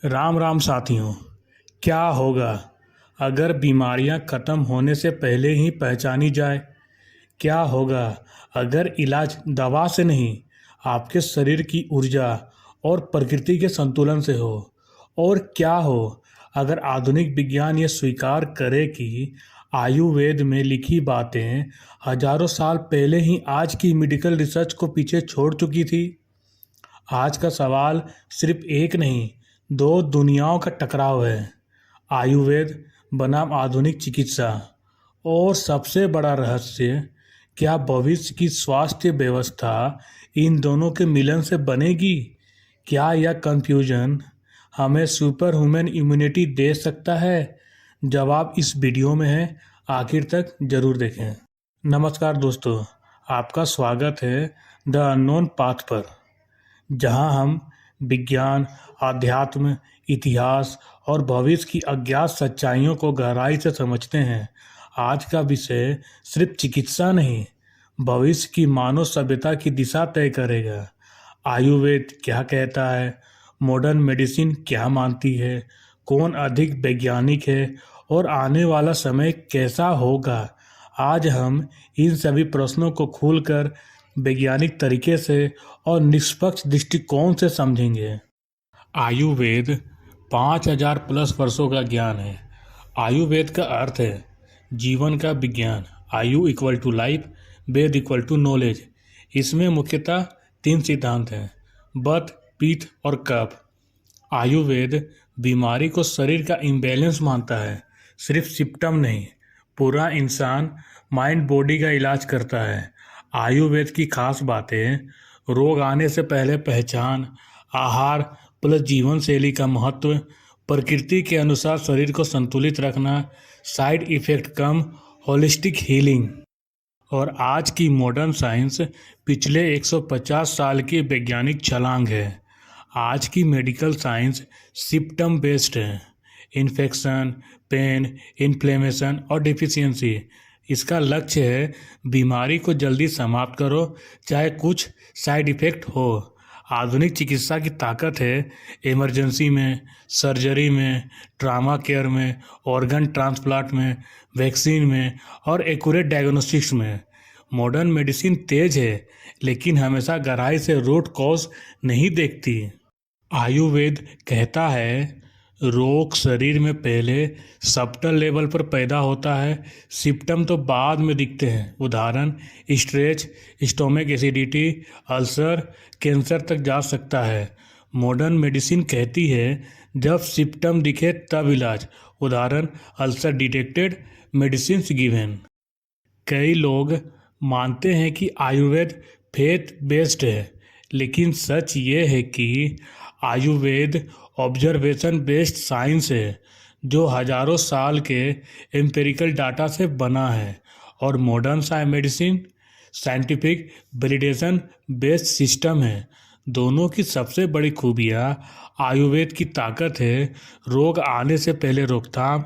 राम राम साथियों। क्या होगा अगर बीमारियां खत्म होने से पहले ही पहचानी जाए? क्या होगा अगर इलाज दवा से नहीं, आपके शरीर की ऊर्जा और प्रकृति के संतुलन से हो? और क्या हो अगर आधुनिक विज्ञान ये स्वीकार करे कि आयुर्वेद में लिखी बातें हजारों साल पहले ही आज की मेडिकल रिसर्च को पीछे छोड़ चुकी थी? आज का सवाल सिर्फ एक नहीं, दो दुनियाओं का टकराव है। आयुर्वेद बनाम आधुनिक चिकित्सा। और सबसे बड़ा रहस्य, क्या भविष्य की स्वास्थ्य व्यवस्था इन दोनों के मिलन से बनेगी? क्या यह कंफ्यूजन हमें सुपर ह्यूमन इम्यूनिटी दे सकता है? जवाब इस वीडियो में है, आखिर तक जरूर देखें। नमस्कार दोस्तों, आपका स्वागत है द अननोन पाथ पर, जहां हम विज्ञान, आध्यात्म, इतिहास और भविष्य की अज्ञात सच्चाइयों को गहराई से समझते हैं। आज का विषय सिर्फ चिकित्सा नहीं, भविष्य की मानव सभ्यता की दिशा तय करेगा। आयुर्वेद क्या कहता है? मॉडर्न मेडिसिन क्या मानती है? कौन अधिक वैज्ञानिक है? और आने वाला समय कैसा होगा? आज हम इन सभी प्रश्नों को खोलकर वैज्ञानिक तरीके से और निष्पक्ष दृष्टिकोण से समझेंगे। आयुर्वेद 5000 प्लस वर्षों का ज्ञान है। आयुर्वेद का अर्थ है जीवन का विज्ञान। आयु इक्वल टू लाइफ, वेद इक्वल टू नॉलेज। इसमें मुख्यतः 3 सिद्धांत हैं: वात, पित्त और कफ। आयुर्वेद बीमारी को शरीर का इम्बैलेंस मानता है, सिर्फ सिम्पटम नहीं। पूरा इंसान, माइंड बॉडी का इलाज करता है। आयुर्वेद की खास बातें: रोग आने से पहले पहचान, आहार प्लस जीवन शैली का महत्व, प्रकृति के अनुसार शरीर को संतुलित रखना, साइड इफेक्ट कम, होलिस्टिक हीलिंग। और आज की मॉडर्न साइंस पिछले 150 साल की वैज्ञानिक छलांग है। आज की मेडिकल साइंस सिम्पटम बेस्ड है। इन्फेक्शन, पेन, इन्फ्लेमेशन और डिफिशियंसी। इसका लक्ष्य है बीमारी को जल्दी समाप्त करो, चाहे कुछ साइड इफेक्ट हो। आधुनिक चिकित्सा की ताकत है इमरजेंसी में, सर्जरी में, ट्रामा केयर में, ऑर्गन ट्रांसप्लांट में, वैक्सीन में और एक्यूरेट डायग्नोस्टिक्स में। मॉडर्न मेडिसिन तेज है, लेकिन हमेशा गहराई से रूट कॉज नहीं देखती। आयुर्वेद कहता है रोग शरीर में पहले सबटल लेवल पर पैदा होता है, सिम्पटम तो बाद में दिखते हैं। उदाहरण: stretch, stomach acidity, ulcer, cancer तक जा सकता है। मॉडर्न मेडिसिन कहती है जब सिम्पटम दिखे तब इलाज। उदाहरण: अल्सर डिटेक्टेड, मेडिसिन गिवन। कई लोग मानते हैं कि आयुर्वेद फेथ बेस्ड है, लेकिन सच ये है कि आयुर्वेद ऑब्जर्वेशन बेस्ड साइंस है, जो हजारों साल के एम्पिरिकल डाटा से बना है। और modern medicine scientific validation based system है। दोनों की सबसे बड़ी खूबियाँ: आयुर्वेद की ताकत है रोग आने से पहले रोकथाम,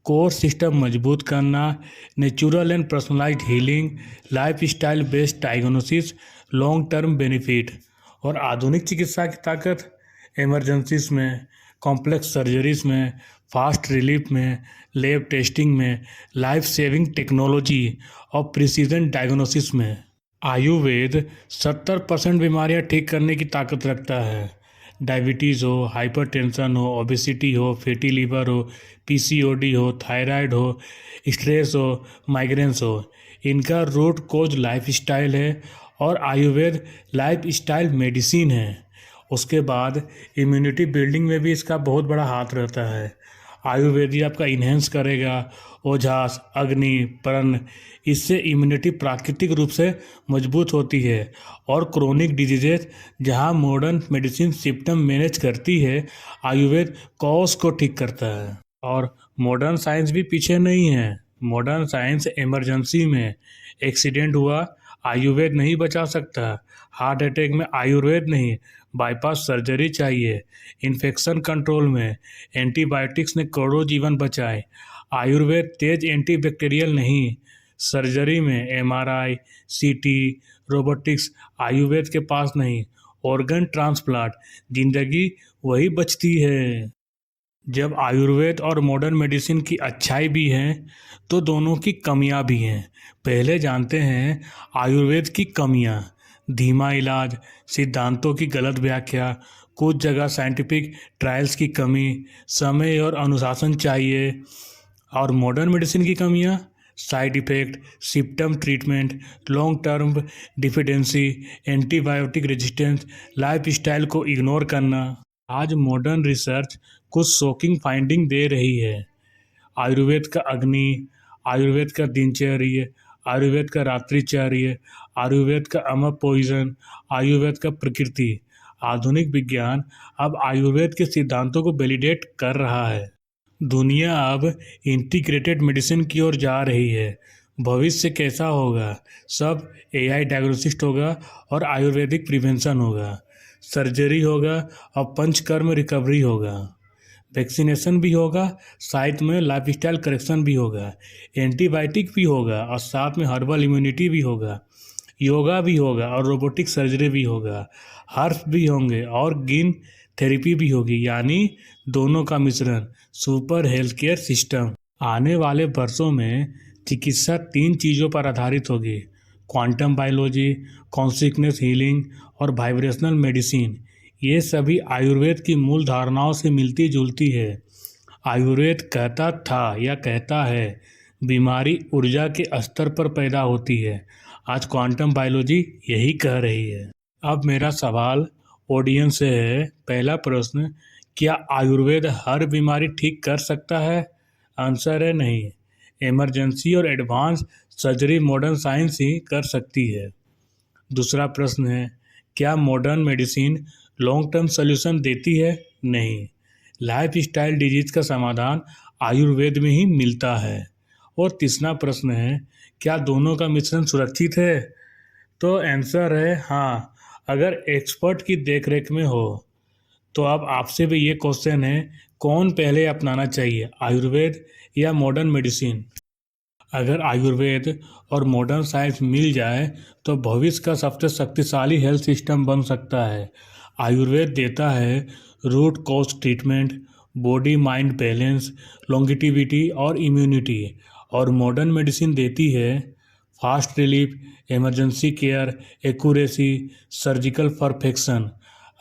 कोर सिस्टम मजबूत करना, natural and personalised healing, life style based diagnosis, long term benefit. और आधुनिक चिकित्सा की ताकत: इमरजेंसीज में, कॉम्प्लेक्स सर्जरीज में, फास्ट रिलीफ में, लैब टेस्टिंग में, लाइफ सेविंग टेक्नोलॉजी और प्रिसीजन डायग्नोसिस में। आयुर्वेद 70% बीमारियां ठीक करने की ताकत रखता है। डायबिटीज़ हो, हाइपरटेंशन हो, ओबेसिटी हो, फैटी लिवर हो, पीसीओडी हो, थायराइड हो, स्ट्रेस हो, माइग्रेन्स हो, इनका रूट कोज लाइफ स्टाइल है। और आयुर्वेद लाइफ स्टाइल मेडिसिन है। उसके बाद इम्यूनिटी बिल्डिंग में भी इसका बहुत बड़ा हाथ रहता है। आयुर्वेद ही आपका इन्हेंस करेगा ओझास, अग्नि, प्रण। इससे इम्यूनिटी प्राकृतिक रूप से मजबूत होती है। और क्रोनिक डिजीजेज, जहां मॉडर्न मेडिसिन सिम्पटम मैनेज करती है, आयुर्वेद कॉज को ठीक करता है। और मॉडर्न साइंस भी पीछे नहीं है। मॉडर्न साइंस इमरजेंसी में एक्सीडेंट हुआ, आयुर्वेद नहीं बचा सकता। हार्ट अटैक में आयुर्वेद नहीं, बाईपास सर्जरी चाहिए। इन्फेक्शन कंट्रोल में एंटीबायोटिक्स ने करोड़ों जीवन बचाए। आयुर्वेद तेज एंटीबैक्टीरियल नहीं। सर्जरी में एमआरआई, सीटी, रोबोटिक्स आयुर्वेद के पास नहीं। ऑर्गन ट्रांसप्लांट, जिंदगी वही बचती है। जब आयुर्वेद और मॉडर्न मेडिसिन की अच्छाई भी है तो दोनों की कमियां भी हैं। पहले जानते हैं आयुर्वेद की कमियां। धीमा इलाज, सिद्धांतों की गलत व्याख्या, कुछ जगह साइंटिफिक ट्रायल्स की कमी, समय और अनुशासन चाहिए। और मॉडर्न मेडिसिन की कमियां, side effect, symptom treatment, long term dependency, antibiotic resistance, life style को इग्नोर करना। आज मॉडर्न रिसर्च कुछ शॉकिंग फाइंडिंग दे रही है। आयुर्वेद का अग्नि, आयुर्वेद का दिनचर्या, आयुर्वेद का रात्रिचर्या, आयुर्वेद का अमर पॉइजन, आयुर्वेद का प्रकृति। आधुनिक विज्ञान अब आयुर्वेद के सिद्धांतों को वैलिडेट कर रहा है। दुनिया अब इंटीग्रेटेड मेडिसिन की ओर जा रही है। भविष्य कैसा होगा? सब एआई डायग्नोसिस्ट होगा और आयुर्वेदिक प्रिवेंशन होगा। सर्जरी होगा और पंचकर्म रिकवरी होगा। वैक्सीनेशन भी होगा, साथ में लाइफस्टाइल करेक्शन भी होगा। एंटीबायोटिक भी होगा और साथ में हर्बल इम्यूनिटी भी होगा। योगा भी होगा और रोबोटिक सर्जरी भी होगा। हर्ब्स भी होंगे और जीन थेरेपी भी होगी, यानी दोनों का मिश्रण, सुपर हेल्थ केयर सिस्टम। आने वाले वर्षों में चिकित्सा 3 चीज़ों पर आधारित होगी: क्वांटम बायोलॉजी, कॉन्शियसनेस हीलिंग और वाइब्रेशनल मेडिसिन। ये सभी आयुर्वेद की मूल धारणाओं से मिलती जुलती है। आयुर्वेद कहता था या कहता है, बीमारी ऊर्जा के स्तर पर पैदा होती है। आज क्वांटम बायोलॉजी यही कह रही है। अब मेरा सवाल ऑडियंस से है। पहला प्रश्न, क्या आयुर्वेद हर बीमारी ठीक कर सकता है? आंसर है नहीं। इमरजेंसी और एडवांस सर्जरी मॉडर्न साइंस ही कर सकती है। दूसरा प्रश्न है, क्या modern medicine long term solution देती है? नहीं। लाइफ स्टाइल डिजीज का समाधान आयुर्वेद में ही मिलता है। और तीसरा प्रश्न है, क्या दोनों का मिश्रण सुरक्षित है? तो आंसर है हाँ, अगर एक्सपर्ट की देखरेख में हो। तो अब आपसे भी ये क्वेश्चन है, कौन पहले अपनाना चाहिए, आयुर्वेद या मॉडर्न मेडिसिन? अगर आयुर्वेद और मॉडर्न साइंस मिल जाए तो भविष्य का सबसे शक्तिशाली हेल्थ सिस्टम बन सकता है। आयुर्वेद देता है root cause treatment, body mind balance, longevity और इम्यूनिटी। और मॉडर्न मेडिसिन देती है fast relief, emergency care, accuracy, surgical perfection.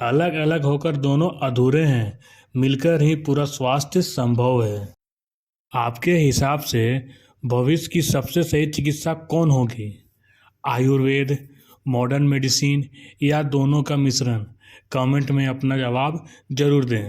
अलग अलग होकर दोनों अधूरे हैं, मिलकर ही पूरा स्वास्थ्य संभव है। आपके हिसाब से भविष्य की सबसे सही चिकित्सा कौन होगी? आयुर्वेद, मॉडर्न मेडिसिन या दोनों का मिश्रण? कमेंट में अपना जवाब जरूर दें।